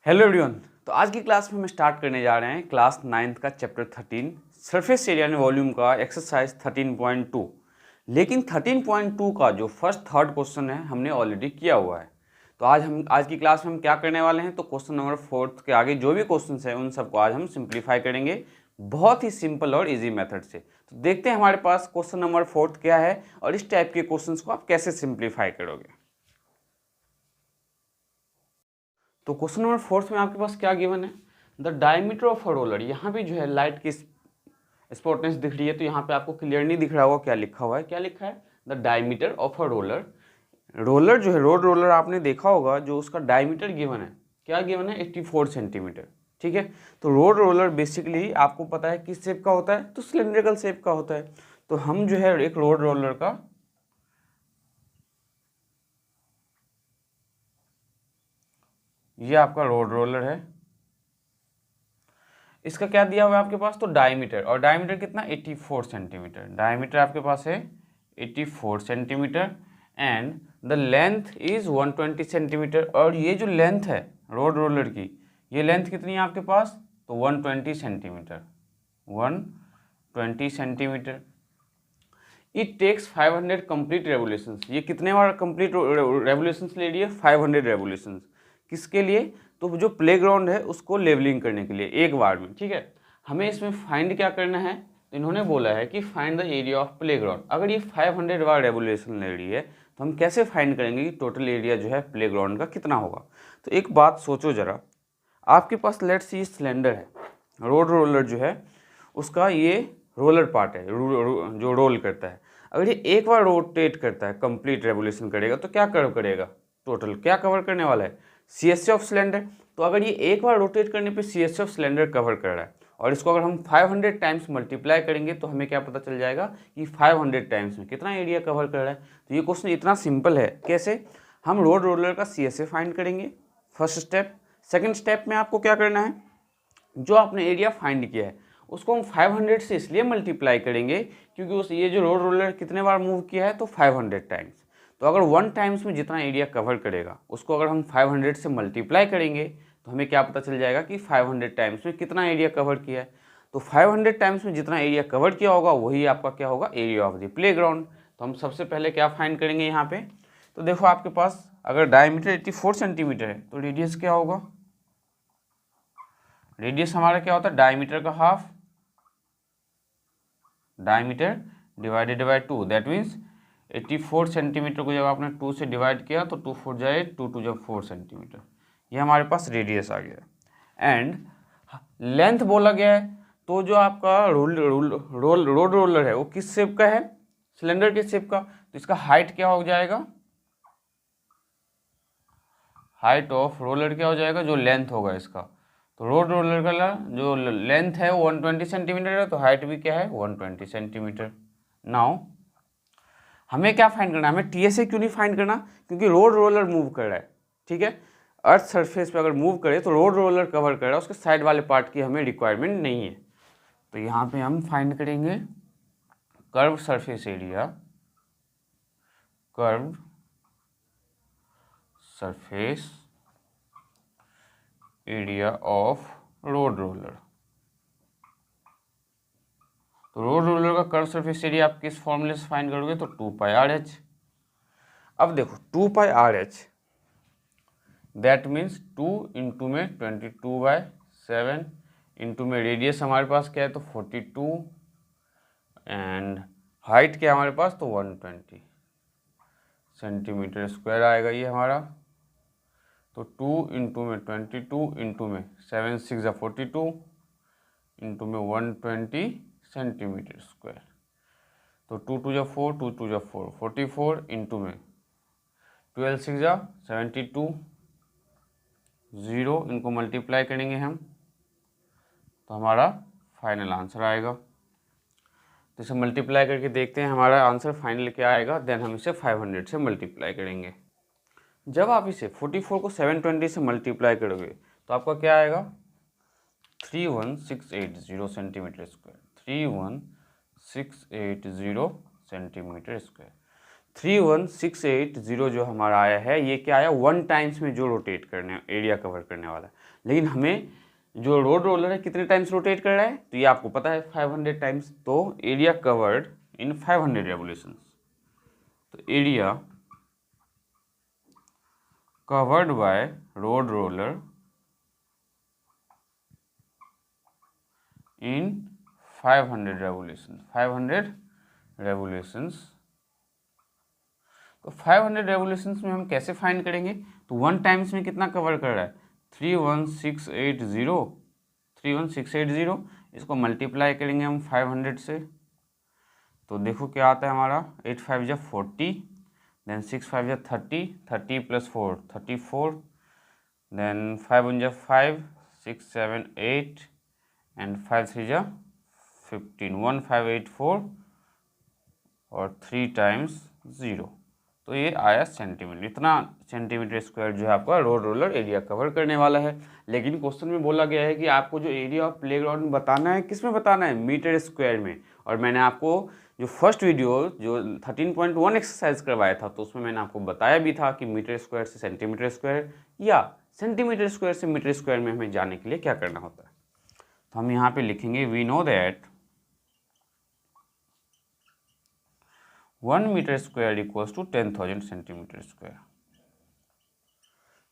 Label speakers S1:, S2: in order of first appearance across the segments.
S1: Hello everyone. तो आज की क्लास में हम स्टार्ट करने जा रहे हैं क्लास 9th का chapter 13 surface area and volume का एक्सरसाइज 13.2। लेकिन 13.2 का जो फर्स्ट थर्ड क्वेश्चन है हमने ऑलरेडी किया हुआ है। तो आज की क्लास में हम क्या करने वाले हैं, तो क्वेश्चन नंबर 4 के आगे जो भी क्वेश्चन हैं उन सबको आज हम सिंप्लीफाई करेंगे बहुत ही सिंपल और ईजी मेथड से। तो देखते हैं हमारे पास क्वेश्चन नंबर 4 क्या है और इस टाइप के क्वेश्चन को आप कैसे सिंप्लीफाई करोगे। तो क्वेश्चन नंबर 4 में आपके पास क्या गिवन है, the diameter of a roller. यहाँ पे जो है लाइट की स्पॉटनेस दिख रही है, तो यहाँ पे आपको क्लियर नहीं दिख रहा होगा क्या लिखा हुआ है। क्या लिखा है, the diameter of a roller. Roller जो है रोड रोलर आपने देखा होगा, जो उसका डायमीटर गिवन है, क्या गिवन है 84 सेंटीमीटर। ठीक है, तो रोड रोलर बेसिकली आपको पता है किस शेप का होता है, तो सिलेंड्रिकल शेप का होता है। तो हम जो है एक रोड रोलर का ये आपका रोड रोलर है, इसका क्या दिया हुआ है आपके पास, तो डायमीटर। और डायमीटर कितना 84 सेंटीमीटर। डायमीटर आपके पास है 84 centimetre and the length is 120 centimetre. और ये जो लेंथ है रोड रोलर की, ये लेंथ कितनी है आपके पास, तो 120 centimetre. 120 centimetre. It takes 500 complete revolutions. ये कितने बार कंप्लीट रेवोल्यूशंस ले रही है, 500 रेवोल्यूशंस। किसके लिए, तो जो प्लेग्राउंड है उसको लेवलिंग करने के लिए एक बार में। ठीक है, हमें इसमें फाइंड क्या करना है, तो इन्होंने बोला है कि find the area of playground. अगर ये 500 बार रेवोल्यूशन ले रही है तो हम कैसे फाइंड करेंगे कि टोटल एरिया जो है प्लेग्राउंड का कितना होगा। तो एक बात सोचो ज़रा, आपके पास लेट्स सी सिलेंडर है, रोड रोलर जो है उसका ये रोलर पार्ट है, जो रोल करता है। अगर ये एक बार रोटेट करता है, कंप्लीट रेवोल्यूशन करेगा, तो क्या कवर करेगा, टोटल क्या कवर करने वाला है, CSA ऑफ सिलेंडर। तो अगर ये एक बार रोटेट करने पे CSA ऑफ सिलेंडर कवर कर रहा है, और इसको अगर हम 500 टाइम्स मल्टीप्लाई करेंगे तो हमें क्या पता चल जाएगा कि 500 टाइम्स में कितना एरिया कवर कर रहा है। तो ये क्वेश्चन इतना सिंपल है। कैसे, हम रोड रोलर का CSA फाइंड करेंगे, फर्स्ट स्टेप। सेकेंड स्टेप में आपको क्या करना है, जो आपने एरिया फाइंड किया है उसको हम 500 से इसलिए मल्टीप्लाई करेंगे क्योंकि उस ये जो रोड रोलर कितने बार मूव किया है, तो 500 टाइम्स। तो अगर 1 टाइम्स में जितना एरिया कवर करेगा उसको अगर हम 500 से मल्टीप्लाई करेंगे तो हमें क्या पता चल जाएगा कि 500 टाइम्स में कितना एरिया कवर किया है। तो 500 टाइम्स में जितना एरिया कवर किया होगा वही आपका क्या होगा, एरिया ऑफ द प्लेग्राउंड। तो हम सबसे पहले क्या फाइंड करेंगे यहाँ पे, तो देखो आपके पास अगर डायमीटर 84 सेंटीमीटर है तो रेडियस क्या होगा, रेडियस हमारा क्या होता है, डायमीटर का half, diameter divided by 2। That means 84 centimetre को जब आपने 2 से डिवाइड किया तो 2 4 जाए 2 2 जब 4 सेंटीमीटर, ये हमारे पास रेडियस आ गया। एंड लेंथ बोला गया है, तो जो आपका रोड रोलर है वो किस शेप का है, सिलेंडर के शेप का। तो इसका हाइट क्या हो जाएगा, हाइट ऑफ रोलर क्या हो जाएगा, जो लेंथ होगा इसका। तो रोड रोलर का जो लेंथ है वो 120 सेंटीमीटर है, तो हाइट भी क्या है 120 सेंटीमीटर। नाउ हमें क्या फाइंड करना है, हमें TSA क्यों नहीं फाइंड करना, क्योंकि रोड रोलर मूव कर रहा है। ठीक है, अर्थ सरफेस पे अगर मूव करे तो रोड रोलर कवर कर रहा है, उसके साइड वाले पार्ट की हमें रिक्वायरमेंट नहीं है। तो यहाँ पे हम फाइंड करेंगे curve surface area, curve surface area of road roller. तो रोड रोलर का कर्व सरफेस एरिया आप किस फॉर्मूले से फाइंड करोगे, तो 2πRh। अब देखो 2πRh दैट मीन्स 2 इंटू में 22/7 इंटू में रेडियस हमारे पास क्या है, तो 42 एंड हाइट क्या है हमारे पास, तो 120 सेंटीमीटर स्क्वायर आएगा ये हमारा। तो 2 इंटू में 22 इंटू में 7 6 42 इंटू में 120 सेंटीमीटर स्क्वायर। तो 2 2 4 2 2 4 44 इंटू में 12 6 72 0, इनको मल्टीप्लाई करेंगे हम तो हमारा फाइनल आंसर आएगा। तो इसे मल्टीप्लाई करके देखते हैं हमारा आंसर फाइनल क्या आएगा, देन हम इसे 500 से मल्टीप्लाई करेंगे। जब आप इसे 44 को 720 से मल्टीप्लाई करोगे तो आपका क्या आएगा, 31680 सेंटीमीटर स्क्वायर, 31680 सेंटीमीटर स्क्वायर। 31,680 जो हमारा आया है, ये क्या आया, 1 टाइम्स में जो रोटेट करने, एरिया कवर करने वाला है। लेकिन हमें जो रोड रोलर है कितने टाइम्स रोटेट कर रहा है, तो ये आपको पता है 500 टाइम्स। तो एरिया कवर्ड इन 500 रेवोल्यूशंस, तो area covered by road roller in 500 revolutions, 500 revolutions. तो 500 रेवोल्यूशंस में हम कैसे फाइंड करेंगे, तो 1 टाइम्स में कितना कवर कर रहा है, 31,680, इसको मल्टीप्लाई करेंगे हम 500 से, तो देखो क्या आता है हमारा, 8 5 जा 40, देन 6 5 जा 30, 30 + 4 34, देन 5 1 जा 5, 6 7 8 एंड 5 3 जा 15, 1584 और 3 टाइम्स 0, तो ये आया सेंटीमीटर। इतना सेंटीमीटर स्क्वायर जो है आपका रोड रोलर एरिया कवर करने वाला है। लेकिन क्वेश्चन में बोला गया है कि आपको जो एरिया ऑफ प्लेग्राउंड बताना है, किस में बताना है, मीटर स्क्वायर में। और मैंने आपको जो फर्स्ट वीडियो जो 13.1 एक्सरसाइज करवाया था, तो उसमें मैंने आपको बताया भी था कि मीटर स्क्वायर से सेंटीमीटर स्क्वायर या सेंटीमीटर स्क्वायर से मीटर स्क्वायर में हमें जाने के लिए क्या करना होता है। तो हम यहाँ पे लिखेंगे, we know that 1 metre square equals to 10,000 centimetre square.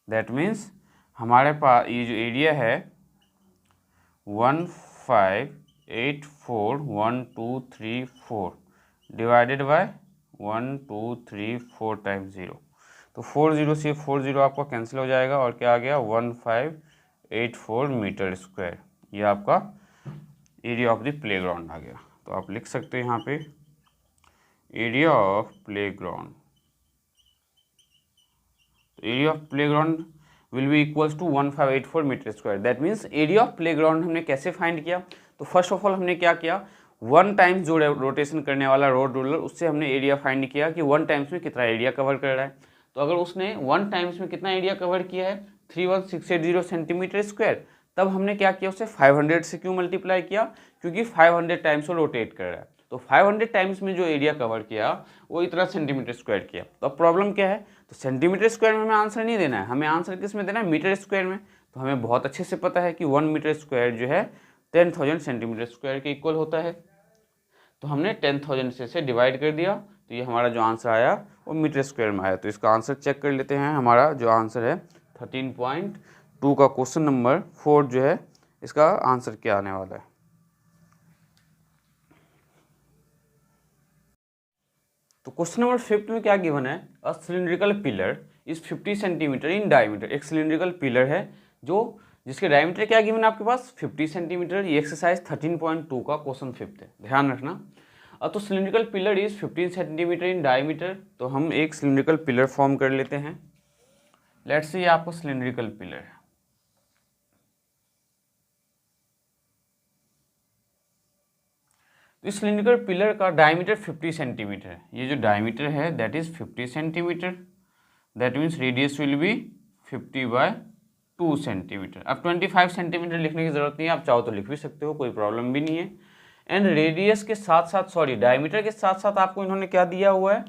S1: That means हमारे पास ये जो एरिया है 15841234 डिवाइडेड बाय 1234 टाइम्स 0, तो 40 से 40 आपका कैंसिल हो जाएगा और क्या आ गया, 1584 मीटर स्क्वायर। ये आपका एरिया ऑफ द प्लेग्राउंड आ गया। तो आप लिख सकते हैं यहाँ पे area of playground, area of playground will be equals to 1584 metre square. That means area of playground हमने कैसे फाइंड किया, तो फर्स्ट ऑफ ऑल हमने क्या किया, 1 टाइम्स जो रोटेशन करने वाला रोड रोलर, उससे हमने एरिया फाइंड किया कि 1 टाइम्स में कितना एरिया कवर कर रहा है। तो अगर उसने 1 टाइम्स में कितना एरिया कवर किया है, 31,680 सेंटीमीटर स्क्वायर, तब हमने क्या किया, उसे 500 से क्यों मल्टीप्लाई किया, क्योंकि 500 टाइम्स वो रोटेट कर रहा है। तो 500 टाइम्स में जो एरिया कवर किया वो इतना सेंटीमीटर स्क्वायर किया। तो अब प्रॉब्लम क्या है, तो सेंटीमीटर स्क्वायर में हमें आंसर नहीं देना है, हमें आंसर किस में देना है, मीटर स्क्वायर में। तो हमें बहुत अच्छे से पता है कि 1 मीटर स्क्वायर जो है 10,000 सेंटीमीटर स्क्वायर के इक्वल होता है। तो हमने 10,000 से डिवाइड कर दिया, तो ये हमारा जो आंसर आया वो मीटर स्क्वायर में आया। तो इसका आंसर चेक कर लेते हैं। हमारा जो आंसर है 13.2 का क्वेश्चन नंबर 4 जो है, इसका आंसर क्या आने वाला है। तो क्वेश्चन नंबर 5 में क्या गिवन है, a cylindrical pillar is 50 centimetre in diameter. एक सिलिंड्रिकल पिलर है जो जिसके डायमीटर क्या गिवन है आपके पास, 50 सेंटीमीटर। ये एक्सरसाइज 13.2 का क्वेश्चन 5 है, ध्यान रखना। तो cylindrical pillar is 15 centimetre in diameter. तो हम एक सिलिंड्रिकल पिलर फॉर्म कर लेते हैं। लेट्स से ये आपको सिलिंड्रिकल पिलर है, इस सिलिंड्रिकल पिलर का डायमीटर 50 सेंटीमीटर है। ये जो डायमीटर है that is 50 centimetre, that means radius will be 50/2 centimetre. अब 25 सेंटीमीटर लिखने की जरूरत नहीं है, आप चाहो तो लिख भी सकते हो, कोई प्रॉब्लम भी नहीं है। एंड रेडियस के साथ साथ, सॉरी डायमीटर के साथ साथ आपको इन्होंने क्या दिया हुआ है,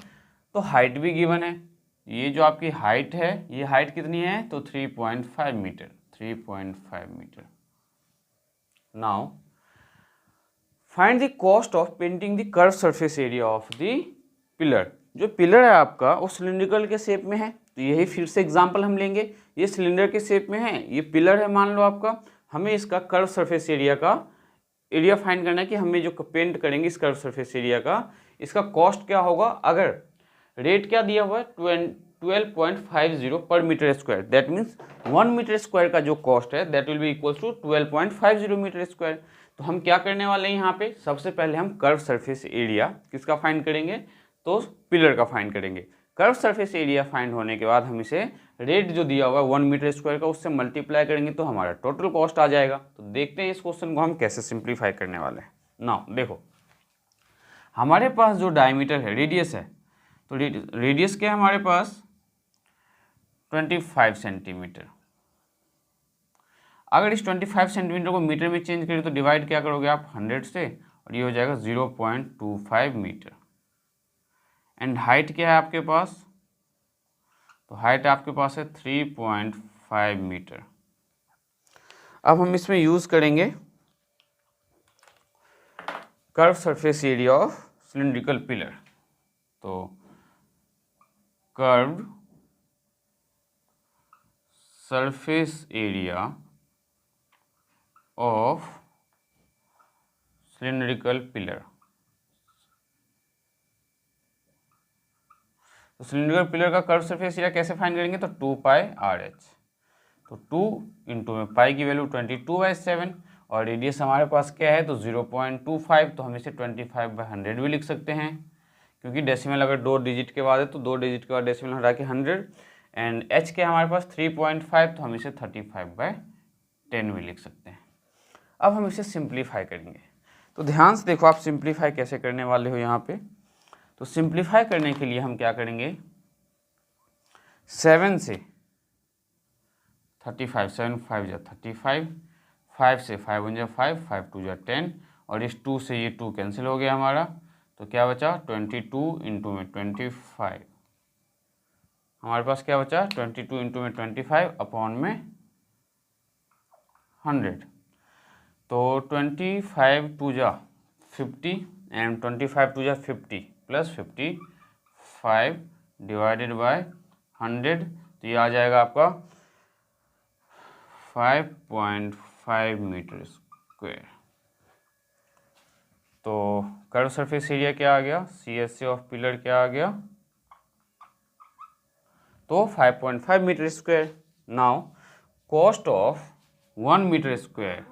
S1: तो हाइट भी गिवन है। ये जो आपकी हाइट है, ये हाइट कितनी है, तो 3.5 metre, 3.5 metre. Now find the cost of painting the curve surface area of the pillar. जो पिलर है आपका वो सिलिंड्रिकल के शेप में है, तो यही फिर से एग्जांपल हम लेंगे। ये सिलेंडर के शेप में है, ये पिलर है मान लो आपका, हमें इसका कर्व सरफेस एरिया का एरिया फाइंड करना है कि हमें जो पेंट करेंगे इस कर्व सरफेस एरिया का, इसका कॉस्ट क्या होगा। अगर रेट क्या दिया हुआ है 12.50 per metre square, that means 1 metre square का जो कॉस्ट है that will be equals to 12.50 metre square. तो हम क्या करने वाले हैं यहाँ पे, सबसे पहले हम कर्व सरफेस एरिया किसका फाइंड करेंगे, तो पिलर का फाइंड करेंगे। कर्व सरफेस एरिया फाइंड होने के बाद हम इसे रेट जो दिया हुआ है 1 मीटर स्क्वायर का, उससे मल्टीप्लाई करेंगे तो हमारा टोटल कॉस्ट आ जाएगा। तो देखते हैं इस क्वेश्चन को हम कैसे सिंप्लीफाई करने वाले हैं। नाउ देखो, हमारे पास जो डायमीटर है, रेडियस है, तो रेडियस क्या है हमारे पास 25 सेंटीमीटर। अगर इस 25 सेंटीमीटर को मीटर में चेंज करें तो डिवाइड क्या करोगे आप 100 से, और ये हो जाएगा 0.25 मीटर। एंड हाइट क्या है आपके पास, तो हाइट आपके पास है 3.5 मीटर। अब हम इसमें यूज करेंगे curve surface area of cylindrical pillar. तो curved surface area of cylindrical pillar. तो सिलिंड्रिकल पिलर का कर्व सरफेस एरिया कैसे फाइंड करेंगे, तो 2πr/h। तो 2 इंटू में पाई की वैल्यू 22/7 और रेडियस हमारे पास क्या है, तो 0.25, तो हम इसे 25/100 भी लिख सकते हैं, क्योंकि डेसिमल अगर 2 डिजिट के बाद है तो 2 डिजिट के बाद डेसिमल हटा के 100, एंड h के हमारे पास 3.5, तो हम इसे 35/10 भी लिख सकते हैं। अब हम इसे सिंप्लीफाई करेंगे। तो ध्यान से देखो आप सिंप्लीफाई कैसे करने वाले हो यहाँ पे। तो सिंप्लीफाई करने के लिए हम क्या करेंगे, 7 से 35, 7 5 जा 35, 5 से 5 1 जा 5, 5 2 जा 10, और इस 2 से ये 2 कैंसिल हो गया हमारा, तो क्या बचा 22 इंटू में 25, हमारे पास क्या बचा 22 इंटू में 25 अपॉन में 100। तो 25 2 जा 50 एंड 25 2 जा 50 प्लस 55 डिवाइडेड बाय 100, तो ये आ जाएगा आपका 5.5 मीटर स्क्वायर। तो कर्व सरफेस एरिया क्या आ गया, CSA ऑफ पिलर क्या आ गया, तो 5.5 metre square. Now cost of 1 metre square,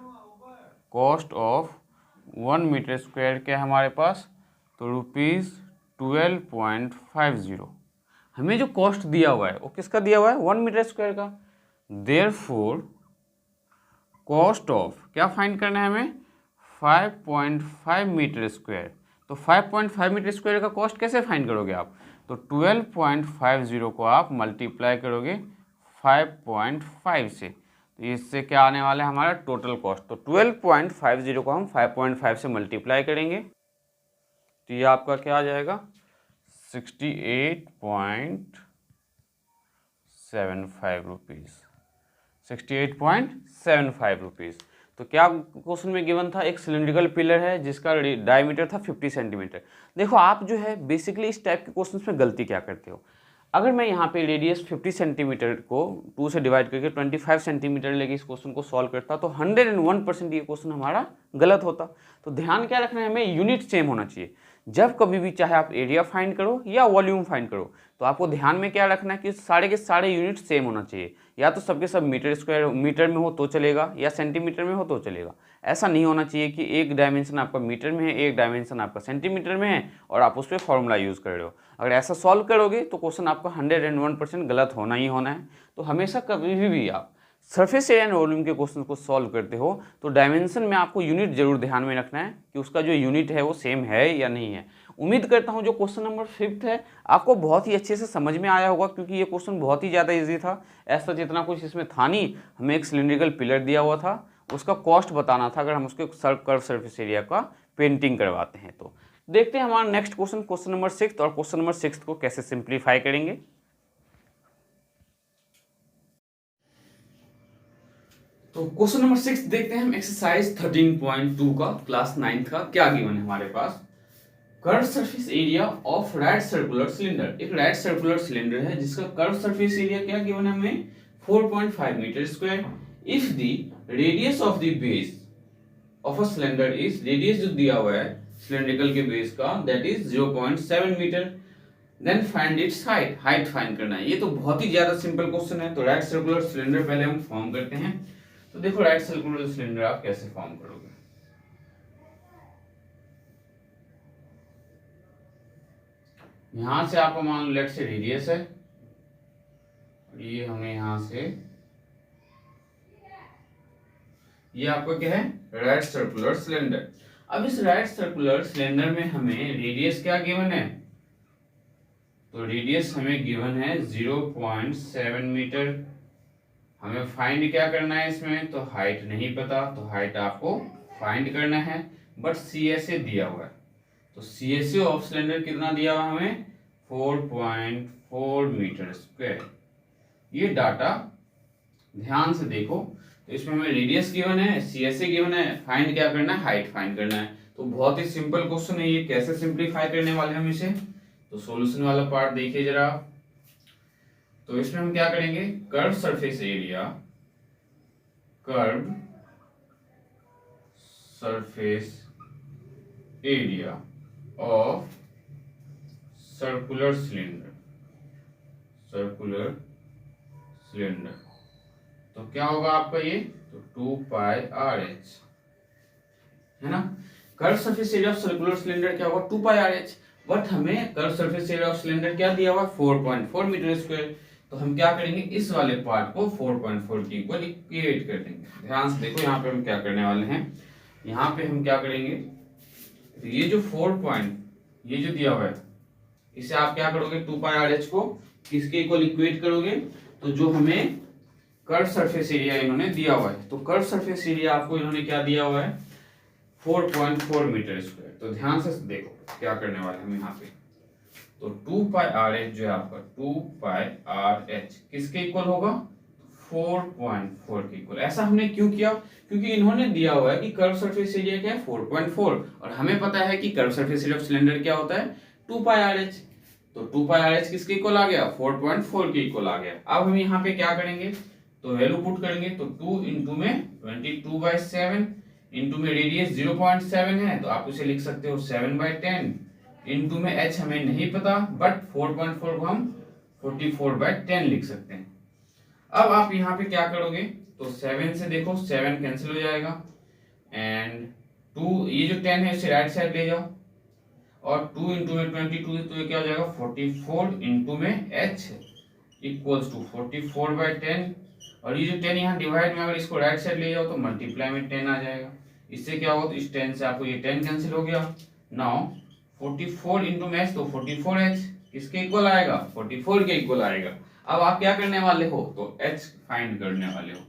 S1: cost of 1 metre square क्या है हमारे पास, तो ₹12.50। हमें जो कॉस्ट दिया हुआ है वो किसका दिया हुआ है, 1 मीटर स्क्वायर का। देयरफॉर कॉस्ट ऑफ क्या फाइंड करना है हमें, 5.5 मीटर स्क्वायर। तो 5.5 मीटर स्क्वायर का कॉस्ट कैसे फाइंड करोगे आप, तो 12.50 को आप मल्टीप्लाई करोगे 5.5 से, तो इससे क्या आने वाला है हमारा टोटल कॉस्ट। तो 12.50 को हम 5.5 से मल्टीप्लाई करेंगे, तो ये आपका क्या आ जाएगा 68.75 रुपीज़, 68.75 रुपीज़। तो क्या क्वेश्चन में गिवन था, एक सिलिंड्रिकल पिलर है जिसका डायमीटर था 50 सेंटीमीटर। देखो आप जो है बेसिकली इस टाइप के क्वेश्चन में गलती क्या करते हो, अगर मैं यहाँ पे रेडियस 50 सेंटीमीटर को 2 से डिवाइड करके 25 सेंटीमीटर लेके इस क्वेश्चन को सॉल्व करता तो 101% ये क्वेश्चन हमारा गलत होता। तो ध्यान क्या रखना है हमें, यूनिट सेम होना चाहिए। जब कभी भी चाहे आप एरिया फाइंड करो या वॉल्यूम फाइंड करो, तो आपको ध्यान में क्या रखना है कि सारे के सारे यूनिट सेम होना चाहिए। या तो सबके सब मीटर स्क्वायर मीटर में हो तो चलेगा, या सेंटीमीटर में हो तो चलेगा। ऐसा नहीं होना चाहिए कि एक डायमेंशन आपका मीटर में है, एक डायमेंशन आपका सेंटीमीटर में है और आप उस पर फॉर्मूला यूज़ कर रहे हो। अगर ऐसा सॉल्व करोगे तो क्वेश्चन आपका 101% गलत होना ही होना है। तो हमेशा कभी भी आप सरफेस एरिया एंड वॉल्यूम के क्वेश्चन को सॉल्व करते हो तो डायमेंशन में आपको यूनिट जरूर ध्यान में रखना है कि उसका जो यूनिट है वो सेम है या नहीं है। उम्मीद करता हूँ जो क्वेश्चन नंबर 5 है आपको बहुत ही अच्छे से समझ में आया होगा, क्योंकि ये क्वेश्चन बहुत ही ज़्यादा इजी था। ऐसा जितना कुछ इसमें था नहीं, हमें एक सिलिंड्रिकल पिलर दिया हुआ था, उसका कॉस्ट बताना था अगर हम उसके कर्व सरफेस एरिया का पेंटिंग करवाते हैं। तो देखते हैं हमारा नेक्स्ट क्वेश्चन, क्वेश्चन नंबर 6, और क्वेश्चन नंबर 6 को कैसे सिंप्लीफाई करेंगे। तो क्वेश्चन नंबर 6 देखते हैं हम, एक्सरसाइज 13.2 का क्लास 9 का क्या गिवन है हमारे पास। Curve surface area of right circular cylinder, एक राइट सर्कुलर सिलेंडर है जिसका कर्व सरफेस एरिया क्या गिवन है हमें 4.5 metre square. If the radius of the base of a cylinder is, radius जो दिया हुआ है सिलेंड्रिकल के बेस का that is 0.7 metre, then find its height, height find करना है। ये तो बहुत ही ज्यादा सिंपल क्वेश्चन है। तो राइट सर्कुलर सिलेंडर पहले हम फॉर्म करते हैं। तो देखो राइट सर्कुलर सिलेंडर आप कैसे फॉर्म करोगे, यहां से आपको मान लो लेट से रेडियस है, ये हमें यहां से, ये आपका क्या है राइट सर्कुलर सिलेंडर। अब इस राइट सर्कुलर सिलेंडर में हमें रेडियस क्या गिवन है, तो रेडियस हमें गिवन है 0.7 मीटर। हमें फाइंड क्या करना है इसमें, तो हाइट नहीं पता, तो हाइट आपको फाइंड करना है, बट CSA दिया हुआ है। तो CSA ऑफ सिलेंडर कितना दिया हुआ हमें 4.4 मीटर स्क्वायर। ये डाटा ध्यान से देखो, तो इसमें हमें रेडियस गिवन है, सीएसए गिवन है, फाइंड क्या करना है, हाइट फाइंड करना है। तो बहुत ही सिंपल क्वेश्चन है ये, कैसे सिंप्लीफाई करने वाले हम इसे, तो सॉल्यूशन वाला पार्ट देखिए जरा। तो इसमें हम क्या करेंगे, curve surface area, curve surface area of circular cylinder, circular cylinder, तो क्या होगा आपका ये, तो 2πRh है ना। Curve surface area of circular cylinder क्या होगा, 2πRh, बट हमें curve surface area of cylinder क्या दिया हुआ, 4.4 मीटर स्क्वायर। तो हम क्या करेंगे, इस वाले पार्ट को 4.4 के इक्वल इक्वेट कर देंगे। ध्यान से देखो यहाँ पे हम क्या करने वाले हैं, यहाँ पे हम क्या करेंगे, तो ये जो 4 पॉइंट ये जो दिया हुआ है, इसे आप क्या करोगे, 2πRh को किसके इक्वल इक्वेट करोगे, तो जो हमें कर्व सरफेस एरिया इन्होंने दिया हुआ है, तो कर्व सरफेस एरिया आपको इन्होंने क्या दिया हुआ है, 4.4 मीटर स्क्वायर। तो ध्यान से देखो क्या करने वाले हम यहाँ पे, तो 2πRh जो है आपका 2πRh किसके इक्वल होगा, 4.4 के इक्वल। ऐसा हमने क्यों किया, क्योंकि इन्होंने दिया हुआ है कि कर्व सरफेस एरिया क्या है, 4.4, और हमें पता है कि curve surface area of cylinder क्या होता है, 2πRh। तो 2πRh किसके इक्वल आ गया, 4.4 के इक्वल आ गया। अब हम यहाँ पे क्या करेंगे, तो वैल्यू पुट करेंगे, तो 2 इंटू में 22/7 इंटू में रेडियस 0.7 है, तो आप उसे लिख सकते हो 7/10 इंटू में h हमें नहीं पता, बट 4.4 को हम 44/10 लिख सकते हैं। अब आप यहाँ पे क्या करोगे, तो 7 से देखो 7 कैंसिल हो जाएगा, एंड 2 ये जो 10 है इसे राइट साइड ले जाओ, और 2 इंटू में 22 तो ये क्या हो जाएगा 44 इंटू में h इक्वल्स टू 44/10, और ये जो 10 यहाँ डिवाइड में अगर इसको राइट साइड ले जाओ तो मल्टीप्लाई में 10 आ जाएगा। इससे क्या होगा, तो इस 10 से आपको ये 10 कैंसिल हो गया। नाउ 44 इंटू में h, तो 44h किसके इक्वल आएगा, 44 के इक्वल आएगा। अब आप क्या करने वाले हो, तो h फाइंड करने वाले हो।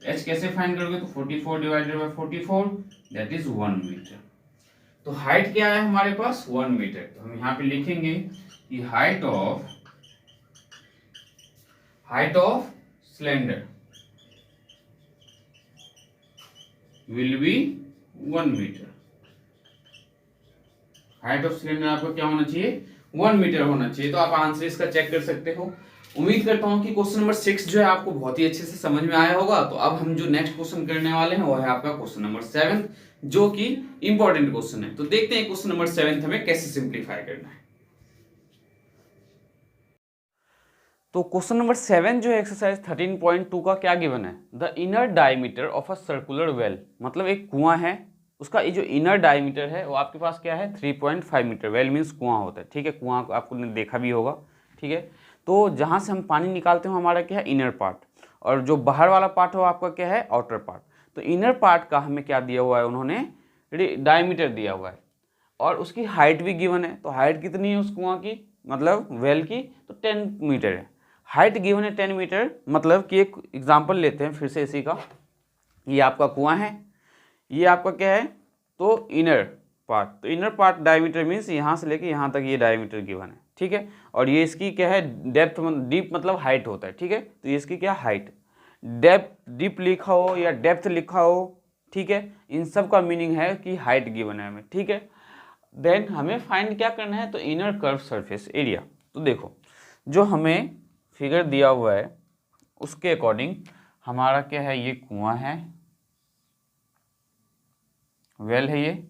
S1: h कैसे फाइंड करोगे, तो 44 divided by 44 that is 1 metre. तो हाइट क्या है हमारे पास, 1 मीटर। तो हम यहाँ पे लिखेंगे कि height of cylinder will be 1 metre. Height of cylinder आपका क्या होना चाहिए, 1 मीटर होना चाहिए। तो आप आंसर इसका चेक कर सकते हो। उम्मीद करता हूं कि क्वेश्चन नंबर 6 जो है आपको बहुत ही अच्छे से समझ में आया होगा। तो अब हम जो नेक्स्ट क्वेश्चन करने वाले हैं वो है आपका क्वेश्चन नंबर 7, जो कि इंपॉर्टेंट क्वेश्चन है। तो देखते हैं क्वेश्चन नंबर 7 हमें कैसे सिंप्लीफाई करना है। तो क्वेश्चन नंबर 7 जो है एक्सरसाइज 13.2 का क्या गिवन है, the inner diameter of a circular well, मतलब एक कुआं है, उसका ये जो इनर डायमीटर है वो आपके पास क्या है 3.5 मीटर। वेल मीन्स कुआं होता है, ठीक है, कुआं आपको देखा भी होगा, ठीक है। तो जहाँ से हम पानी निकालते हैं हमारा क्या है इनर पार्ट, और जो बाहर वाला पार्ट हो आपका क्या है आउटर पार्ट। तो इनर पार्ट का हमें क्या दिया हुआ है, उन्होंने डायमीटर दिया हुआ है, और उसकी हाइट भी गिवन है। तो हाइट कितनी है उस कुआं की, मतलब वेल की, तो 10 मीटर है। हाइट गिवन है 10 मीटर, मतलब कि एक एग्जांपल लेते हैं फिर से इसी का। ये आपका कुआं है, ये आपका क्या है, तो इनर पार्ट। तो इनर पार्ट डायमीटर मीन्स यहाँ से लेके यहाँ तक ये डायमीटर गिवन है, ठीक है। और ये इसकी क्या है डेप्थ, डीप मतलब हाइट होता है, ठीक है। तो ये इसकी क्या हाइट, डेप्थ डीप लिखा हो या डेप्थ लिखा हो, ठीक है, इन सब का मीनिंग है कि हाइट गिवन है हमें, ठीक है। देन हमें फाइंड क्या करना है, तो इनर कर्व सरफेस एरिया। तो देखो जो हमें फिगर दिया हुआ है उसके अकॉर्डिंग हमारा क्या है, ये कुआं है, वेल है ये।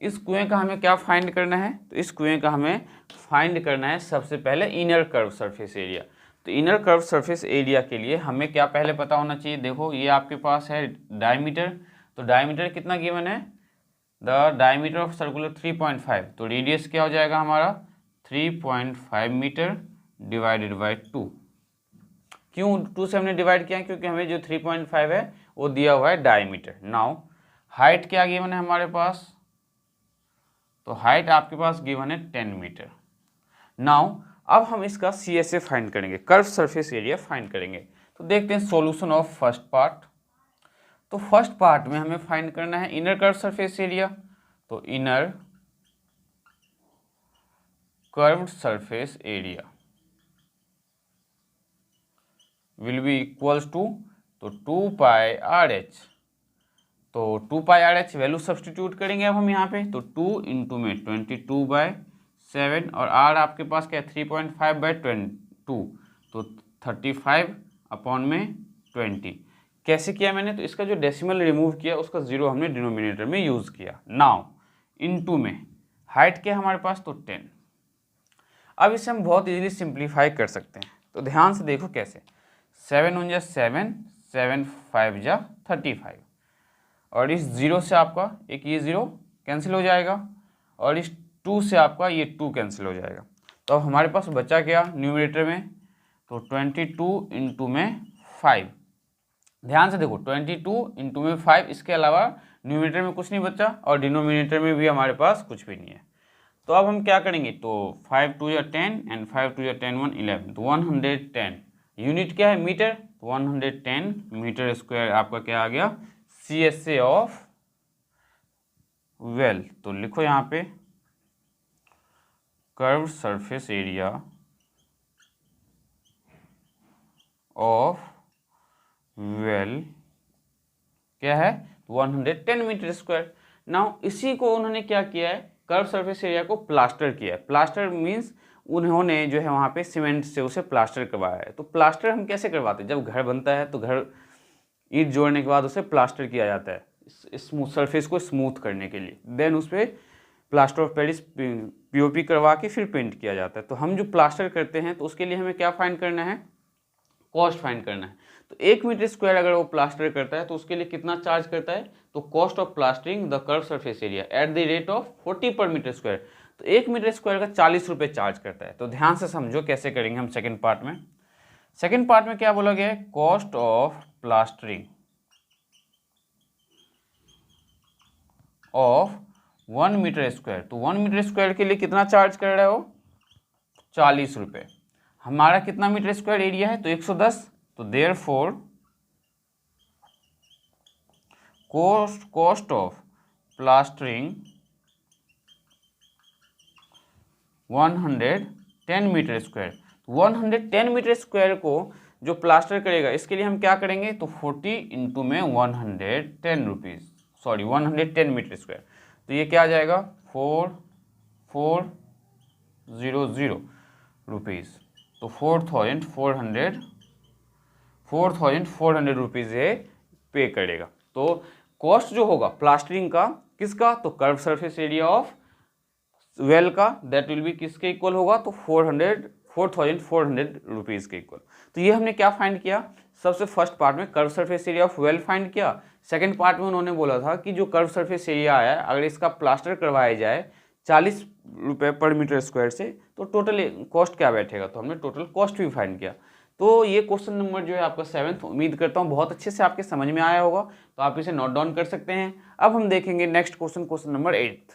S1: इस कुएं का हमें क्या फाइंड करना है, तो इस कुएं का हमें फाइंड करना है सबसे पहले इनर कर्व सरफेस एरिया। तो इनर कर्व सरफेस एरिया के लिए हमें क्या पहले पता होना चाहिए, देखो ये आपके पास है डायमीटर। तो डायमीटर कितना गिवन है, द डायमीटर ऑफ सर्कुलर 3.5, तो रेडियस क्या हो जाएगा हमारा 3.5 मीटर डिवाइडेड बाई 2। क्यों 2 से हमने डिवाइड किया, क्योंकि हमें जो 3.5 है वो दिया हुआ है डायमीटर। नाउ हाइट क्या गिवन है हमारे पास, तो हाइट आपके पास गिवन है 10 मीटर। नाउ अब हम इसका CSA फाइंड करेंगे, कर्व सरफेस एरिया फाइंड करेंगे। तो देखते हैं सॉल्यूशन ऑफ फर्स्ट पार्ट। तो फर्स्ट पार्ट में हमें फाइंड करना है इनर कर्व सरफेस एरिया। तो inner curved surface area will be equals to, तो 2 पाई आर एच, तो 2 pi R H value substitute करेंगे अब हम यहाँ पे, तो 2 इंटू में 22/7 और आर आपके पास क्या है 3.5/2, तो 35/20। कैसे किया मैंने, तो इसका जो डेसिमल रिमूव किया उसका 0 हमने डिनोमिनेटर में यूज़ किया। नाउ इनटू में हाइट क्या है हमारे पास, तो 10। अब इसे हम बहुत इजीली सिंप्लीफाई कर सकते हैं, तो ध्यान से देखो कैसे। 7 × 7, 7 5 × 35, और इस 0 से आपका एक ये 0 कैंसिल हो जाएगा और इस 2 से आपका ये 2 कैंसिल हो जाएगा। तो अब हमारे पास बचा क्या न्यूमरेटर में, तो 22 इंटू में 5। ध्यान से देखो 22 इंटू में 5, इसके अलावा न्यूमरेटर में कुछ नहीं बचा और डिनोमिनेटर में भी हमारे पास कुछ भी नहीं है। तो अब हम क्या करेंगे, तो 5 2 या 10 एंड 5 2 या 10 1 11, तो 110 यूनिट क्या है मीटर, तो 110 मीटर स्क्वायर आपका क्या आ गया CSA ऑफ वेल। तो लिखो यहाँ पे curve surface area of well क्या है 110 मीटर स्क्वायर। नाउ इसी को उन्होंने क्या किया है, कर्व सरफेस एरिया को प्लास्टर किया है। प्लास्टर मीन्स उन्होंने जो है वहाँ पे सीमेंट से उसे प्लास्टर करवाया है। तो प्लास्टर हम कैसे करवाते हैं, जब घर बनता है तो घर ईंट जोड़ने के बाद उसे प्लास्टर किया जाता है स्मूथ सरफेस को स्मूथ करने के लिए, देन उस पर प्लास्टर ऑफ पेरिस POP करवा के फिर पेंट किया जाता है। तो हम जो प्लास्टर करते हैं तो उसके लिए हमें क्या फाइंड करना है, कॉस्ट फाइंड करना है। तो 1 मीटर स्क्वायर अगर वो प्लास्टर करता है तो उसके लिए कितना चार्ज करता है, तो cost of plastering the curve surface area at the rate of 40 पर मीटर स्क्वायर। तो 1 मीटर स्क्वायर का 40 रुपये चार्ज करता है। तो ध्यान से समझो कैसे करेंगे हम सेकेंड पार्ट में। सेकेंड पार्ट में क्या बोला गया है, cost of plastering of 1 metre square. तो 1 मीटर स्क्वायर के लिए कितना चार्ज कर रहा है वो, 40 रुपये। हमारा कितना मीटर स्क्वायर एरिया है, तो 110। तो therefore cost of plastering 110 metre square. 110 metre square को जो प्लास्टर करेगा इसके लिए हम क्या करेंगे, तो 40 इंटू में 110 रुपीज़, सॉरी 110 मीटर स्क्वायर। तो ये क्या आ जाएगा 4400 रुपीज़। तो 4400 रुपीज़ ये पे करेगा। तो कॉस्ट जो होगा प्लास्टरिंग का किसका, तो curve surface area of well का, दैट विल बी किसके इक्वल होगा, तो 4400 रुपीज़ के इक्वल। तो ये हमने क्या फाइंड किया, सबसे फर्स्ट पार्ट में curve surface area of well find किया। सेकंड पार्ट में उन्होंने बोला था कि जो कर्व सरफेस एरिया आया है अगर इसका प्लास्टर करवाया जाए 40 रुपये पर मीटर स्क्वायर से, तो टोटल कॉस्ट क्या बैठेगा। तो हमने टोटल कॉस्ट भी फाइंड किया। तो ये क्वेश्चन नंबर जो है आपका 7th, उम्मीद करता हूँ बहुत अच्छे से आपके समझ में आया होगा। तो आप इसे नोट डाउन कर सकते हैं। अब हम देखेंगे नेक्स्ट क्वेश्चन, क्वेश्चन नंबर 8।